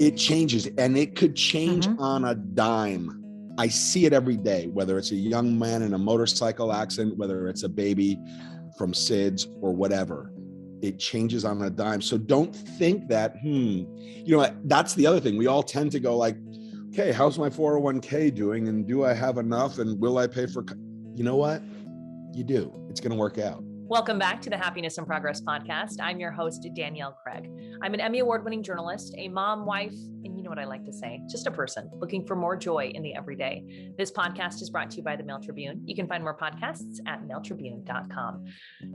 it changes, and it could change on a dime. I see it every day, whether it's a young man in a motorcycle accident, whether it's a baby from SIDS or whatever. It changes on a dime. So don't think that, that's the other thing. We all tend to go like, okay, how's my 401k doing? And do I have enough? And will I pay for, you know what? You do. It's going to work out. Welcome back to the Happiness and Progress podcast. I'm your host, Danielle Craig. I'm an Emmy award-winning journalist, a mom, wife, and you know what I like to say, just a person looking for more joy in the everyday. This podcast is brought to you by the Mail Tribune. You can find more podcasts at mailtribune.com.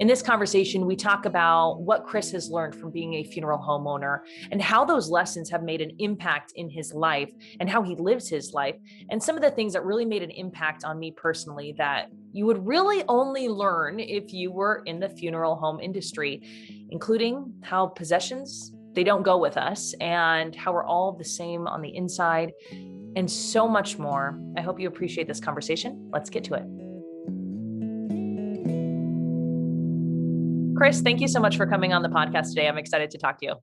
In this conversation, we talk about what Chris has learned from being a funeral homeowner and how those lessons have made an impact in his life and how he lives his life, and some of the things that really made an impact on me personally that you would really only learn if you were in the funeral home industry, including how possessions, they don't go with us, and how we're all the same on the inside, and so much more. I hope you appreciate this conversation. Let's get to it. Chris, thank you so much for coming on the podcast today. I'm excited to talk to you.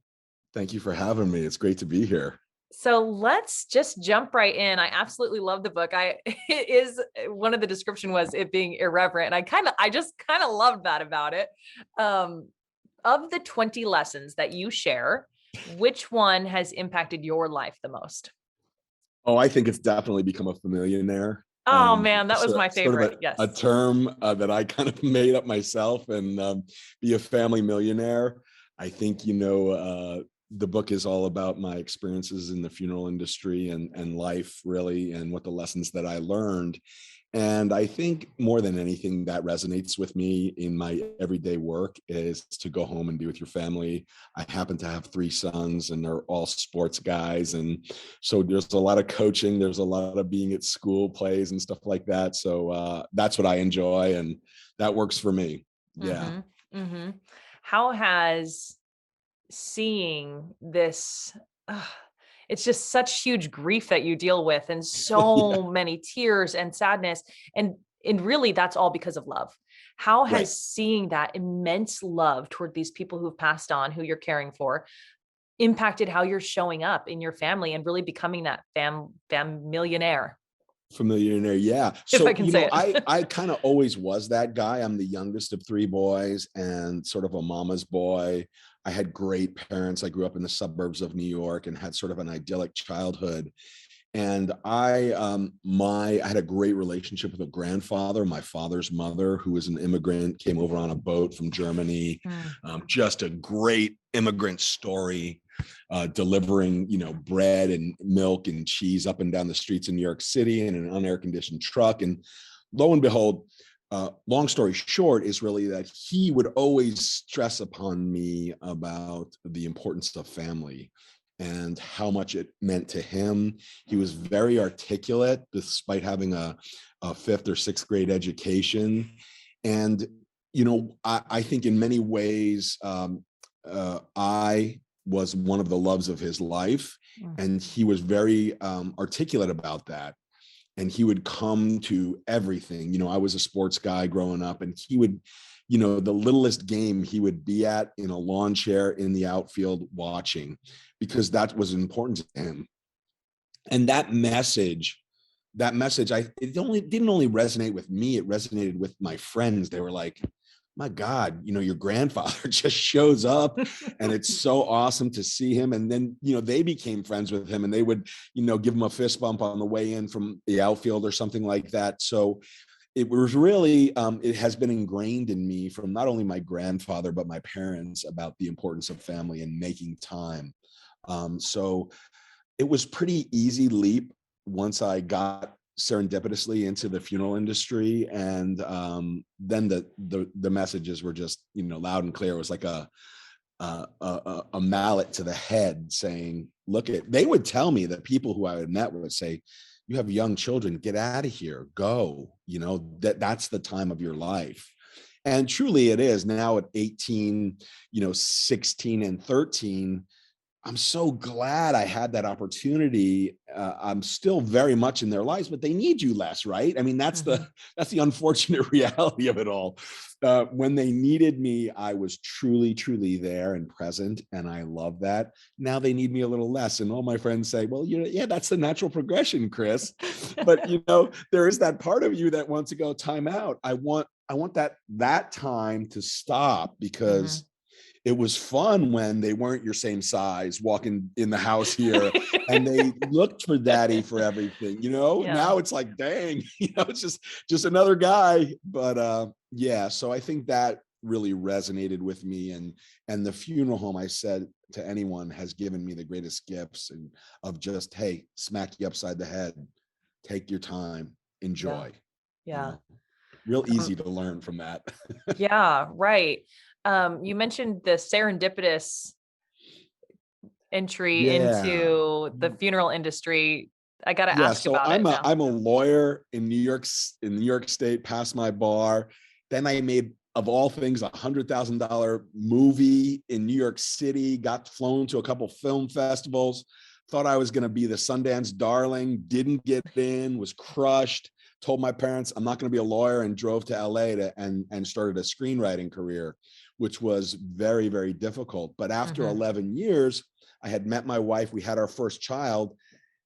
Thank you for having me. It's great to be here. So let's just jump right in. I absolutely love the book. It is, one of the description was it being irreverent. And I just loved that about it. Of the 20 lessons that you share, which one has impacted your life the most? Oh, I think it's definitely become a familiar. Oh man, that was my favorite. Yes. A term that I kind of made up myself, and be a family millionaire. I think, the book is all about my experiences in the funeral industry and life, really, and what the lessons that I learned. And I think more than anything that resonates with me in my everyday work is to go home and be with your family. I happen to have 3 sons, and they're all sports guys. And so there's a lot of coaching. There's a lot of being at school plays and stuff like that. So that's what I enjoy, and that works for me. Yeah. How has seeing this, it's just such huge grief that you deal with, and so many tears and sadness, and really that's all because of love. How has seeing that immense love toward these people who've passed on, who you're caring for, impacted how you're showing up in your family and really becoming that millionaire? Familiar, yeah. So, if I can say it. I kind of always was that guy. I'm the youngest of 3 boys and sort of a mama's boy. I had great parents. I grew up in the suburbs of New York and had sort of an idyllic childhood. And I had a great relationship with a grandfather, my father's mother, who was an immigrant, came over on a boat from Germany. Just a great immigrant story, delivering, bread and milk and cheese up and down the streets in New York City in an unair conditioned truck. And lo and behold, long story short is really that he would always stress upon me about the importance of family and how much it meant to him. He was very articulate despite having a 5th or 6th grade education. And, I think in many ways, I was one of the loves of his life, and he was very articulate about that. And he would come to everything. I was a sports guy growing up, and he would, the littlest game he would be at in a lawn chair in the outfield watching, because that was important to him. And that message, it didn't only resonate with me, it resonated with my friends. They were like, my God, your grandfather just shows up and it's so awesome to see him. And then, they became friends with him, and they would, give him a fist bump on the way in from the outfield or something like that. So it was really, it has been ingrained in me from not only my grandfather, but my parents, about the importance of family and making time. So it was pretty easy leap once I got serendipitously into the funeral industry. And then the messages were just, loud and clear. It was like a mallet to the head saying, they would tell me that people who I had met would say, you have young children, get out of here, go, that's the time of your life. And truly it is. Now at 18, 16 and 13, I'm so glad I had that opportunity. I'm still very much in their lives, but they need you less, right? I mean, that's the unfortunate reality of it all. When they needed me, I was truly, truly there and present, and I love that. Now they need me a little less, and all my friends say, "Well, yeah, that's the natural progression, Chris." But there is that part of you that wants to go time out. I want that time to stop because it was fun when they weren't your same size walking in the house here and they looked for daddy for everything, Yeah. Now it's like, dang, it's just another guy. But yeah, so I think that really resonated with me, and the funeral home, I said to anyone, has given me the greatest gifts, and of just, hey, smack you upside the head, take your time, enjoy. Yeah. Real easy to learn from that. Yeah, right. You mentioned the serendipitous entry Yeah. into the funeral industry. I got to Yeah, ask so about it I'm a now. I'm a lawyer in New York State, passed my bar. Then I made, of all things, $100,000 movie in New York City, got flown to a couple film festivals, thought I was going to be the Sundance darling, didn't get in, was crushed, told my parents I'm not going to be a lawyer, and drove to LA and started a screenwriting career, which was very, very difficult. But after 11 years, I had met my wife, we had our first child.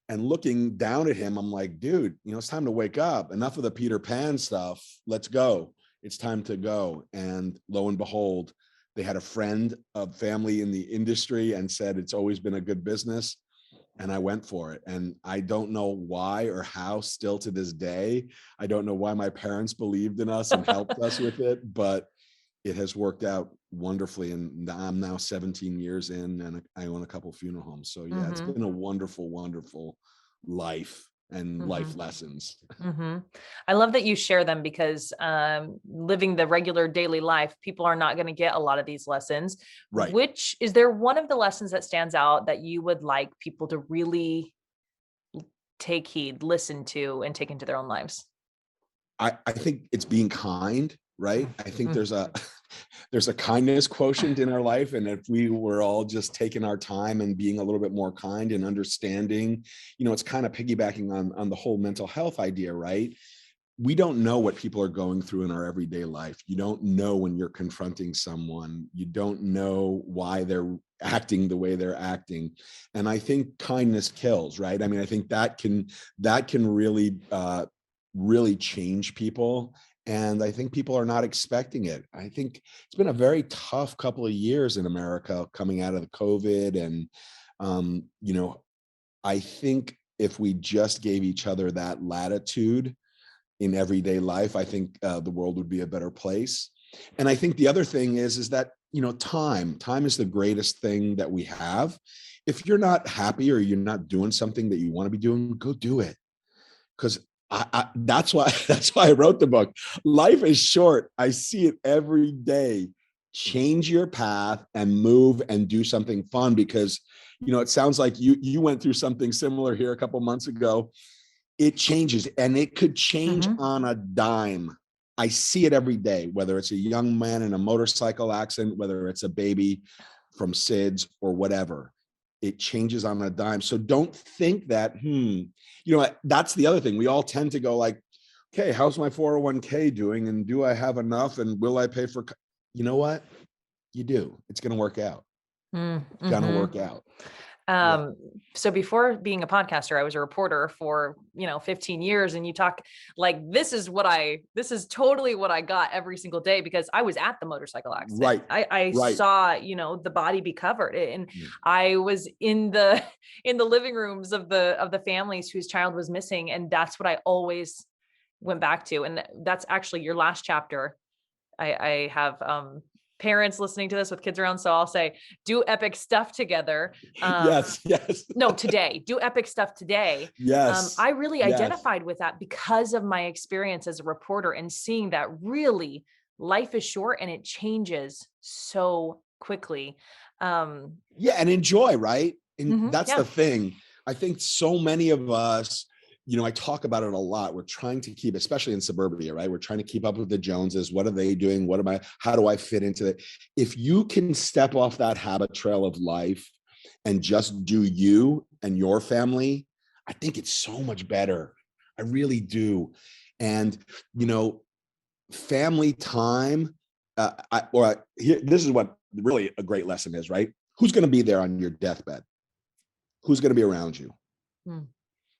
And looking down at him, I'm like, dude, it's time to wake up. Enough of the Peter Pan stuff. Let's go. It's time to go. And lo and behold, they had a friend, a family in the industry, and said, it's always been a good business. And I went for it. And I don't know why or how, still to this day, I don't know why my parents believed in us and helped us with it, but it has worked out wonderfully. And I'm now 17 years in, and I own a couple funeral homes. So yeah, it's been a wonderful, wonderful life and life lessons. I love that you share them because living the regular daily life, people are not going to get a lot of these lessons. Right. Which, is there one of the lessons that stands out that you would like people to really take heed, listen to, and take into their own lives? I think it's being kind, right? I think there's a kindness quotient in our life. And if we were all just taking our time and being a little bit more kind and understanding, it's kind of piggybacking on the whole mental health idea, right? We don't know what people are going through in our everyday life. You don't know when you're confronting someone. You don't know why they're acting the way they're acting. And I think kindness kills, right? I mean, I think that can really change people. And I think people are not expecting it. I think it's been a very tough couple of years in America coming out of the COVID. And, I think if we just gave each other that latitude in everyday life, I think the world would be a better place. And I think the other thing is that, time is the greatest thing that we have. If you're not happy or you're not doing something that you want to be doing, go do it. Because that's why I wrote the book. Life is short. I see it every day. Change your path and move and do something fun, because it sounds like you went through something similar here a couple months ago. It changes, and it could change on a dime. I see it every day, whether it's a young man in a motorcycle accident, whether it's a baby from SIDS or whatever. It changes on a dime. So don't think that, that's the other thing. We all tend to go like, okay, how's my 401k doing? And do I have enough? And will I pay for, you know what? You do. It's going to work out. It's going to work out. So before being a podcaster, I was a reporter for, 15 years. And you talk like, this is totally what I got every single day, because I was at the motorcycle accident. Right. I saw, the body be covered, and I was in the living rooms of the families whose child was missing. And that's what I always went back to. And that's actually your last chapter. I have, parents listening to this with kids around. So I'll say, do epic stuff together. Yes. No, today, do epic stuff today. Yes. I really identified with that because of my experience as a reporter and seeing that really life is short and it changes so quickly. Yeah. And enjoy, right? And that's the thing. I think so many of us, I talk about it a lot. We're trying to keep, especially in suburbia, right? We're trying to keep up with the Joneses. What are they doing? How do I fit into it? If you can step off that habit trail of life and just do you and your family, I think it's so much better. I really do. And, family time, this is what really a great lesson is, right? Who's going to be there on your deathbed? Who's going to be around you? Hmm.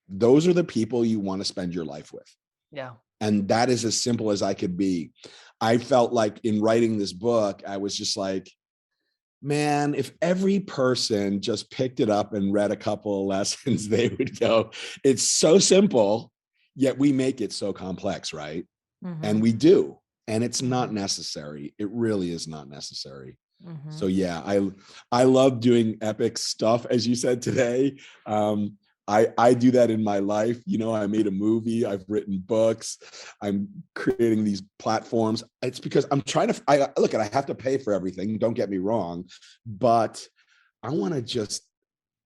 Those are the people you want to spend your life with. Yeah. And that is as simple as I could be. I felt like in writing this book, I was just like, man, if every person just picked it up and read a couple of lessons, they would go, it's so simple, yet we make it so complex, right? Mm-hmm. And we do. And it's not necessary. It really is not necessary. Mm-hmm. So yeah, I love doing epic stuff, as you said today. I do that in my life. I made a movie, I've written books, I'm creating these platforms. It's because I'm trying to, I have to pay for everything. Don't get me wrong, but I want to just,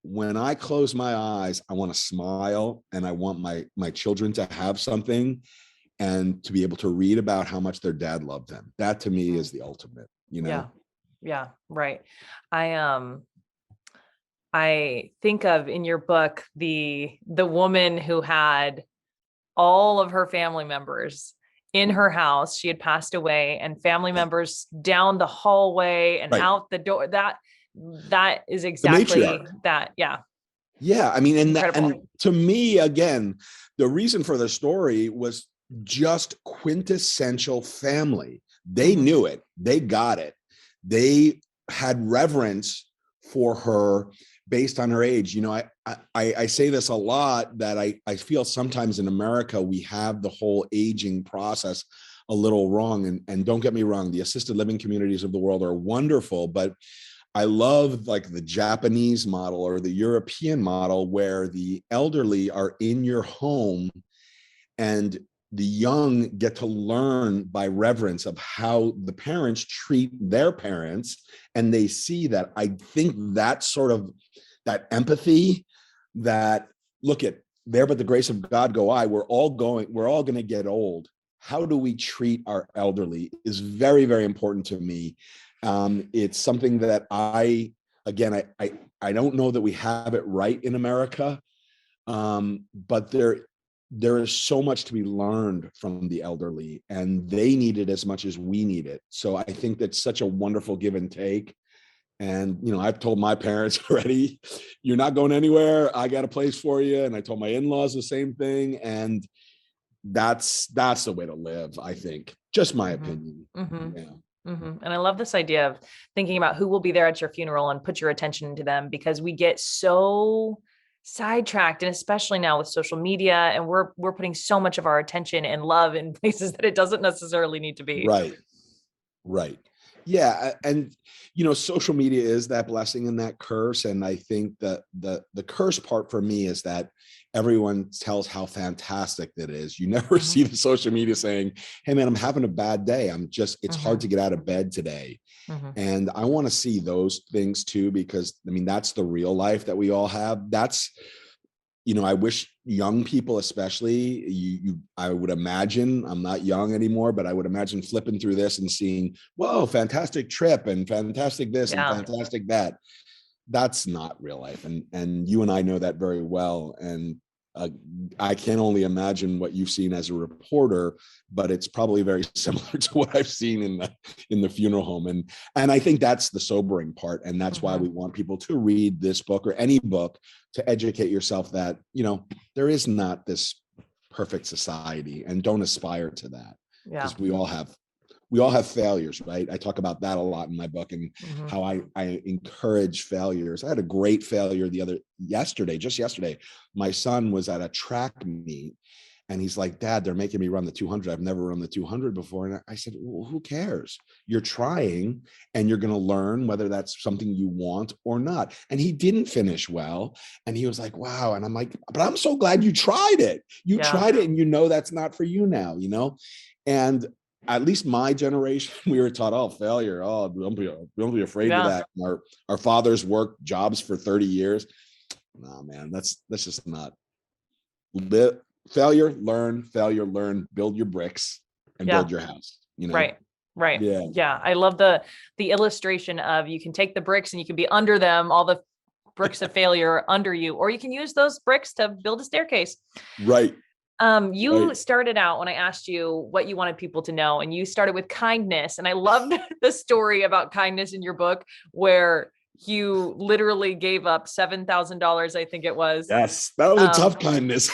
when I close my eyes, I want to smile, and I want my children to have something and to be able to read about how much their dad loved them. That to me is the ultimate, Yeah. Yeah. Right. I think of in your book, the woman who had all of her family members in her house. She had passed away, and family members down the hallway and Right. out the door. That is The exactly matriarch. that. Yeah. Yeah. I mean, Incredible. and to me, again, the reason for the story was just quintessential family. They knew it. They got it. They had reverence for her based on her age. I say this a lot, that I feel sometimes in America, we have the whole aging process a little wrong. And don't get me wrong, the assisted living communities of the world are wonderful, but I love like the Japanese model or the European model, where the elderly are in your home and the young get to learn by reverence of how the parents treat their parents. And they see that. I think that sort of, that empathy, that look at there, but the grace of God go I, we're all going to get old. How do we treat our elderly is very, very important to me. It's something that I don't know that we have it right in America. But there is so much to be learned from the elderly, and they need it as much as we need it. So I think that's such a wonderful give and take. And, I've told my parents already, you're not going anywhere. I got a place for you. And I told my in-laws the same thing. And that's the way to live, I think. Just my opinion. Yeah. And I love this idea of thinking about who will be there at your funeral and put your attention into them, because we get so sidetracked, and especially now with social media, and we're putting so much of our attention and love in places that it doesn't necessarily need to be. Right. Yeah. And, social media is that blessing and that curse. And I think that the curse part for me is that everyone tells how fantastic it is. You never see the social media saying, hey man, I'm having a bad day. It's hard to get out of bed today. And I want to see those things too, because that's the real life that we all have. That's, I wish young people, especially I would imagine, I'm not young anymore, but I would imagine flipping through this and seeing, whoa, fantastic trip and fantastic this and fantastic that. That's not real life. And you and I know that very well. And I can only imagine what you've seen as a reporter, but it's probably very similar to what I've seen in the funeral home. And I think that's the sobering part. And that's why we want people to read this book or any book to educate yourself that, there is not this perfect society, and don't aspire to that, because we all have failures, right? I talk about that a lot in my book, and how I encourage failures. I had a great failure just yesterday. My son was at a track meet, and he's like, Dad, they're making me run the 200. I've never run the 200 before. And I said, well, who cares? You're trying, and you're going to learn whether that's something you want or not. And he didn't finish well. And he was like, wow. And I'm like, but I'm so glad you tried it. You tried it, and that's not for you now, And at least my generation, we were taught, failure. Don't be afraid of that. Our fathers worked jobs for 30 years. No, man, that's just not live. Failure, learn, build your bricks and build your house, Right. Yeah. I love the illustration of, you can take the bricks and you can be under them all the bricks of failure under you, or you can use those bricks to build a staircase. Right. You Right. started out when I asked you what you wanted people to know, and you started with kindness. And I loved the story about kindness in your book, where you literally gave up $7,000, I think it was. Yes, that was a tough Um, kindness.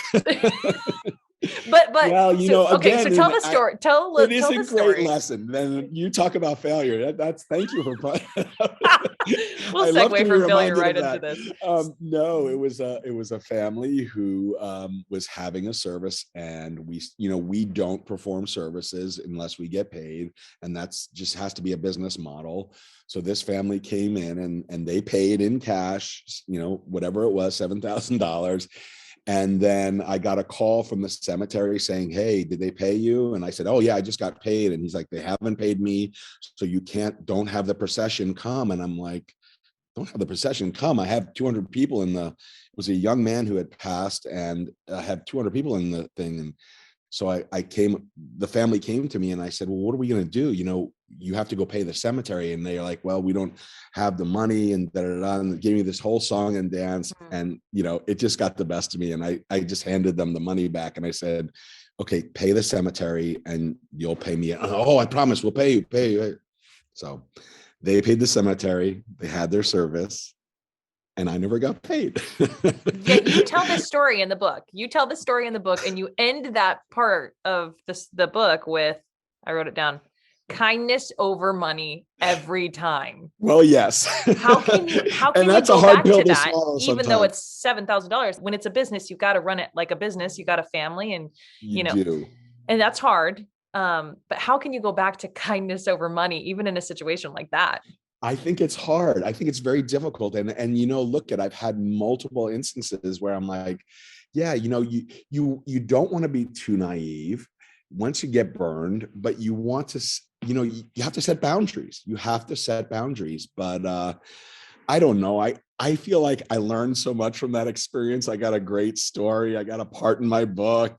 but Well, so okay, so again, tell the story. it is Tell a the great story. lesson. Then you talk about failure. That's thank you for. We'll I love to segue be from failure reminded right of into that. this. No, it was a family who was having a service, and we don't perform services unless we get paid, and that's just has to be a business model. So this family came in and they paid in cash, whatever it was, $7,000. And then I got a call from the cemetery saying, "Hey, did they pay you?" And I said, "Oh yeah, I just got paid." And he's like, "They haven't paid me. So don't have the procession come." And I'm like, "Don't have the procession come. I have 200 people it was a young man who had passed, and I had 200 people in the thing." And so the family came to me and I said, "Well, what are we going to do? You have to go pay the cemetery." And they're like, "Well, we don't have the money," and da, da, da, and they gave me this whole song and dance. And, it just got the best of me. And I just handed them the money back and I said, "Okay, pay the cemetery and you'll pay me." "Oh, I promise we'll pay you. So they paid the cemetery, they had their service, and I never got paid. Yet you tell this story in the book. You tell the story in the book, and you end that part of the book with, I wrote it down, kindness over money every time. Well, yes. How can you And that's go a hard back pill to to that, swallow even though sometimes. it's $7,000? When it's a business, you got to run it like a business. You got a family, and You do. and that's hard. But how can you go back to kindness over money, even in a situation like that? I think it's hard. I think it's very difficult. And look I've had multiple instances where I'm like, yeah, you don't want to be too naive once you get burned, but you want to, you have to set boundaries. You have to set boundaries. But I don't know. I feel like I learned so much from that experience. I got a great story. I got a part in my book.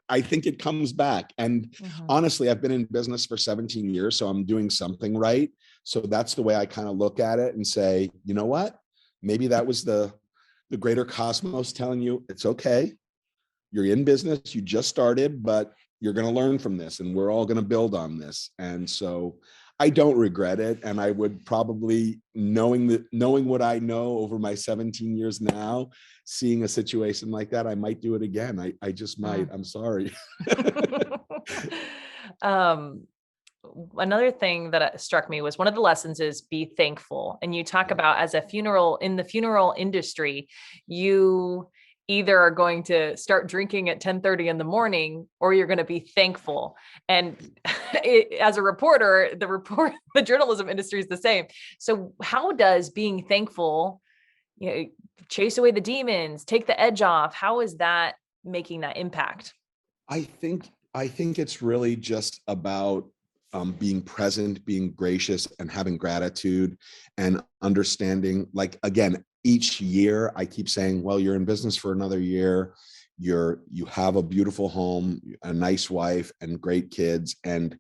I think it comes back. And honestly, I've been in business for 17 years, so I'm doing something right. So that's the way I kind of look at it and say, you know what? Maybe that was the greater cosmos telling you it's okay. You're in business. You just started, but you're going to learn from this, and we're all going to build on this. And so I don't regret it. And I would probably, knowing what I know over my 17 years now, seeing a situation like that, I might do it again. I just might. I'm sorry. Another thing that struck me was one of the lessons is be thankful. And you talk about, as in the funeral industry, you either are going to start drinking at 10:30 in the morning, or you're going to be thankful. And as a reporter, the journalism industry is the same. So how does being thankful, chase away the demons, take the edge off? How is that making that impact? I think it's really just about being present, being gracious, and having gratitude and understanding. Like, again, each year I keep saying, well, you're in business for another year. You have a beautiful home, a nice wife, and great kids. And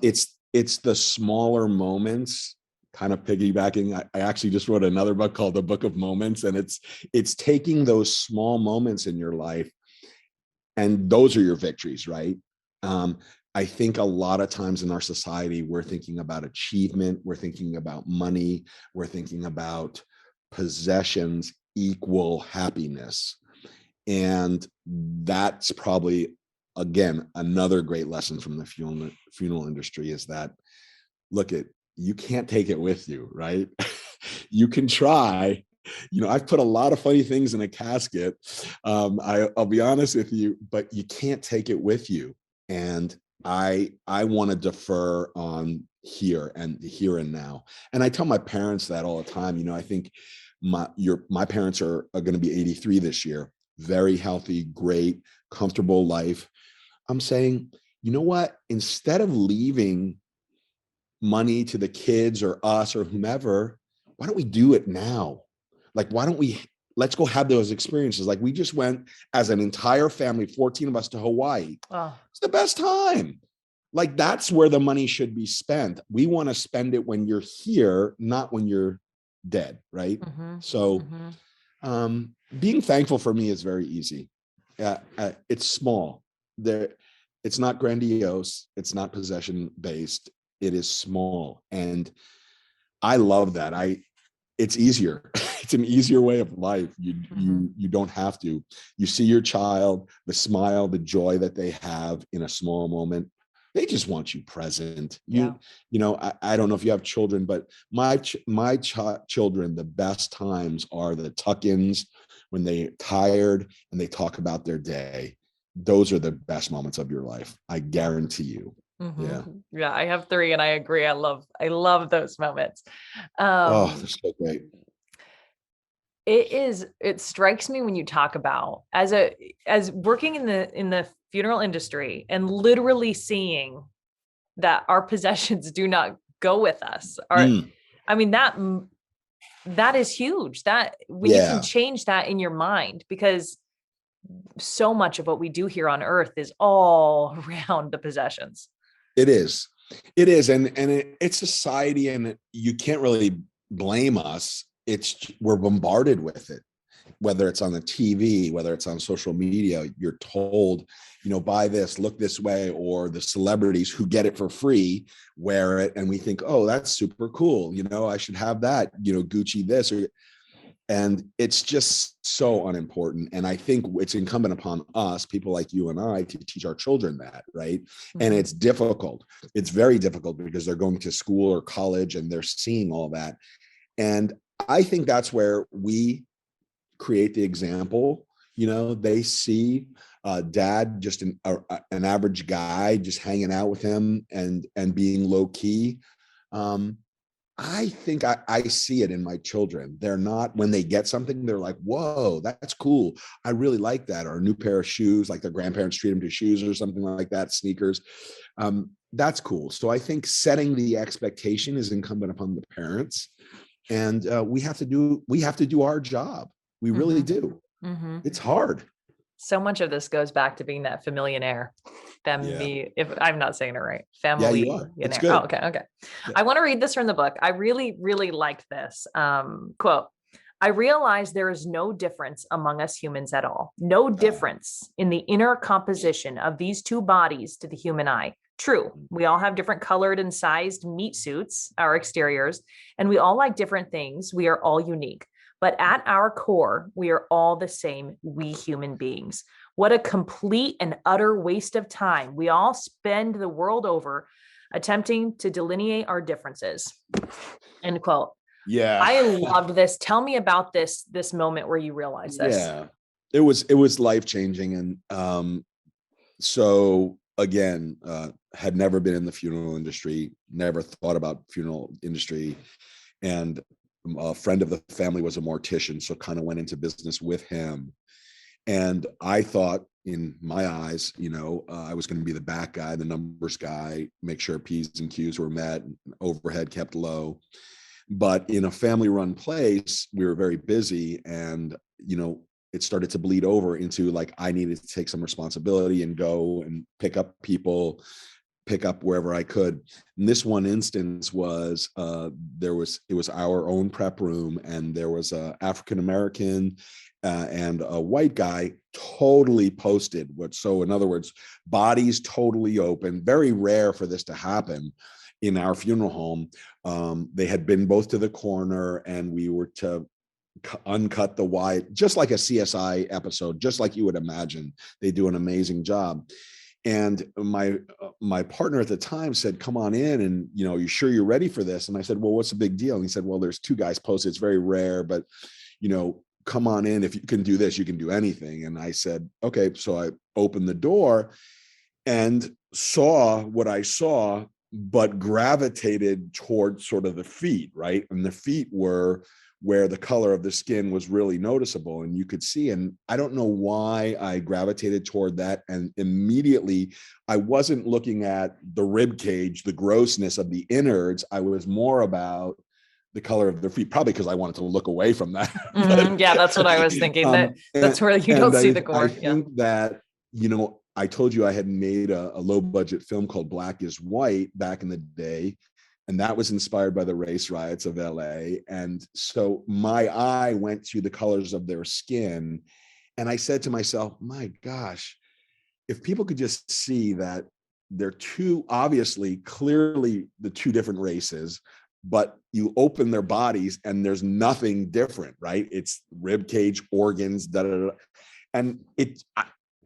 it's the smaller moments, kind of piggybacking. I actually just wrote another book called The Book of Moments. And it's taking those small moments in your life, and those are your victories, right? I think a lot of times in our society, we're thinking about achievement, we're thinking about money, we're thinking about possessions equal happiness. And that's probably, again, another great lesson from the funeral industry is that, you can't take it with you, right? You can try. I've put a lot of funny things in a casket. I'll be honest with you, but you can't take it with you. And I want to defer on here and now. And I tell my parents that all the time. I think my parents are going to be 83 this year. Very healthy, great, comfortable life. I'm saying, you know what? Instead of leaving money to the kids or us or whomever, why don't we do it now? Like, let's go have those experiences. Like, we just went as an entire family, 14 of us, to Hawaii. Oh. It's the best time. Like, that's where the money should be spent. We want to spend it when you're here, not when you're dead. Right. So Being thankful for me is very easy. It's small. It's not grandiose. It's not possession based. It is small, and I love that. It's easier. It's an easier way of life. You don't have to. You see your child, the smile, the joy that they have in a small moment. They just want you present. I don't know if you have children, but my children, the best times are the tuck-ins when they're tired and they talk about their day. Those are the best moments of your life. I guarantee you. Yeah. Yeah. I have 3 and I agree. I love those moments. Oh, they're so great. It strikes me when you talk about as working in the funeral industry and literally seeing that our possessions do not go with us. I mean, that is huge. That when you can change that in your mind, because so much of what we do here on earth is all around the possessions. It is. And it's society, and you can't really blame us. We're bombarded with it, whether it's on the TV, whether it's on social media. You're told, buy this, look this way, or the celebrities who get it for free wear it, and we think, oh, that's super cool. I should have that. Gucci this, and it's just so unimportant. And I think it's incumbent upon us, people like you and I, to teach our children that, right? And it's difficult. It's very difficult because they're going to school or college and they're seeing all that. And I think that's where we create the example. They see dad, just an average guy, just hanging out with him and being low key. I think I see it in my children. They're not, when they get something, they're like, whoa, that's cool. I really like that. Or a new pair of shoes, like their grandparents treat them to shoes or something like that, sneakers. That's cool. So I think setting the expectation is incumbent upon the parents. And we have to do our job. We really do. It's hard. So much of this goes back to being that familiar. If I'm not saying it right, family. Yeah, you are. It's good. Oh, okay. Yeah. I want to read this from the book. I really, really liked this quote. I realize there is no difference among us humans at all. No difference in the inner composition of these two bodies to the human eye. True, we all have different colored and sized meat suits, our exteriors, and we all like different things. We are all unique. But at our core, we are all the same, we human beings. What a complete and utter waste of time. We all spend the world over attempting to delineate our differences. End quote. Yeah. I loved this. Tell me about this moment where you realized this. Yeah. It was life-changing. And so again, had never been in the funeral industry, never thought about funeral industry. And a friend of the family was a mortician, so kind of went into business with him. And I thought, in my eyes, I was going to be the back guy, the numbers guy, make sure P's and Q's were met, overhead kept low. But in a family-run place, we were very busy, and it started to bleed over into, like, I needed to take some responsibility and go and pick up people, pick up wherever I could. And this one instance was it was our own prep room, and there was a African-American and a white guy totally posted. So in other words, bodies totally open. Very rare for this to happen in our funeral home. They had been both to the coroner, and we were to uncut the wide, just like a CSI episode, just like you would imagine. They do an amazing job. And my partner at the time said, come on in, and you sure you're ready for this? And I said, well, what's the big deal? And he said, well, there's two guys posted. It's very rare, but come on in. If you can do this, you can do anything. And I said, okay. So I opened the door and saw what I saw, but gravitated towards sort of the feet, right? And the feet were where the color of the skin was really noticeable, and you could see. And I don't know why I gravitated toward that. And immediately I wasn't looking at the rib cage, the grossness of the innards. I was more about the color of the feet, probably because I wanted to look away from that. Yeah, that's what I was thinking. That's where you don't see the gore. I think that, I told you I had made a low budget film called Black is White back in the day. And that was inspired by the race riots of LA. And so my eye went to the colors of their skin. And I said to myself, my gosh, if people could just see that they're two, obviously, clearly the two different races, but you open their bodies and there's nothing different, right? It's rib cage, organs, da da da. And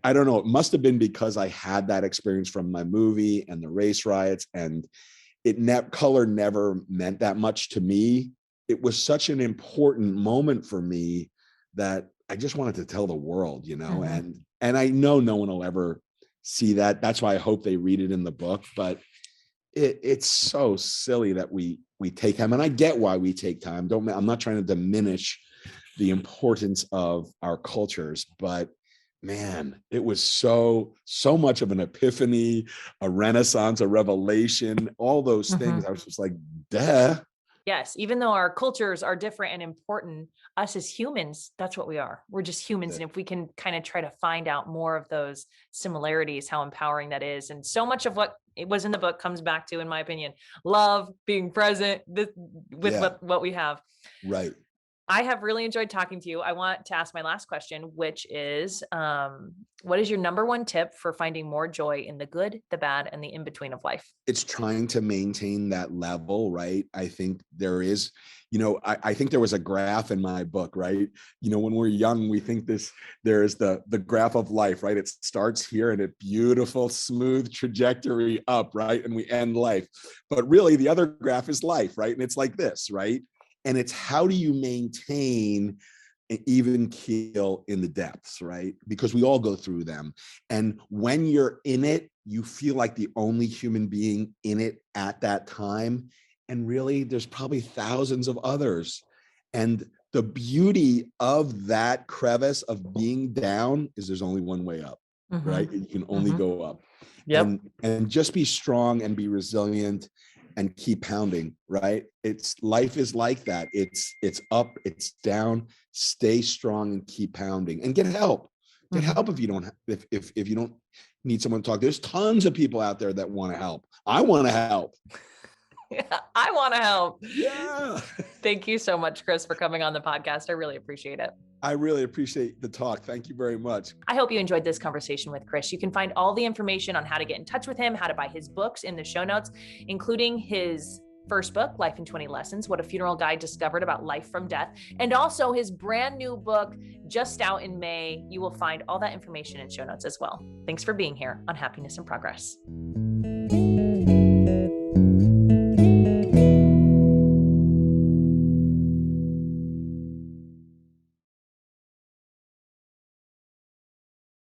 I don't know, it must have been because I had that experience from my movie and the race riots, and color never meant that much to me. It was such an important moment for me that I just wanted to tell the world, and I know no one will ever see that. That's why I hope they read it in the book. But it's so silly that we take time, and I get why we take time. I'm not trying to diminish the importance of our cultures, but man, it was so much of an epiphany, a renaissance, a revelation, all those things. I was just like, duh. Yes. Even though our cultures are different and important, us as humans, that's what we are. We're just humans. And if we can kind of try to find out more of those similarities, how empowering that is. And so much of what it was in the book comes back to, in my opinion, love, being present with what we have. Right. I have really enjoyed talking to you. I want to ask my last question, which is, what is your number one tip for finding more joy in the good, the bad, and the in-between of life? It's trying to maintain that level, right? I think there is, I think there was a graph in my book, right? When we're young, we think there's the graph of life, right? It starts here in a beautiful, smooth trajectory up, right? And we end life. But really the other graph is life, right? And it's like this, right? And it's how do you maintain an even keel in the depths, right? Because we all go through them. And when you're in it, you feel like the only human being in it at that time. And really, there's probably thousands of others. And the beauty of that crevice of being down is there's only one way up, right? You can only go up. Yep. And just be strong and be resilient and keep pounding, right? Life is like that. It's up, it's down. Stay strong and keep pounding, and get help. Get help if you don't need someone to talk. There's tons of people out there that want to help. I want to help. Yeah, I want to help. Yeah. Thank you so much, Chris, for coming on the podcast. I really appreciate it. I really appreciate the talk. Thank you very much. I hope you enjoyed this conversation with Chris. You can find all the information on how to get in touch with him, how to buy his books in the show notes, including his first book, Life in 20 Lessons, What a Funeral Guide Discovered About Life from Death, and also his brand new book, just out in May. You will find all that information in show notes as well. Thanks for being here on Happiness in Progress.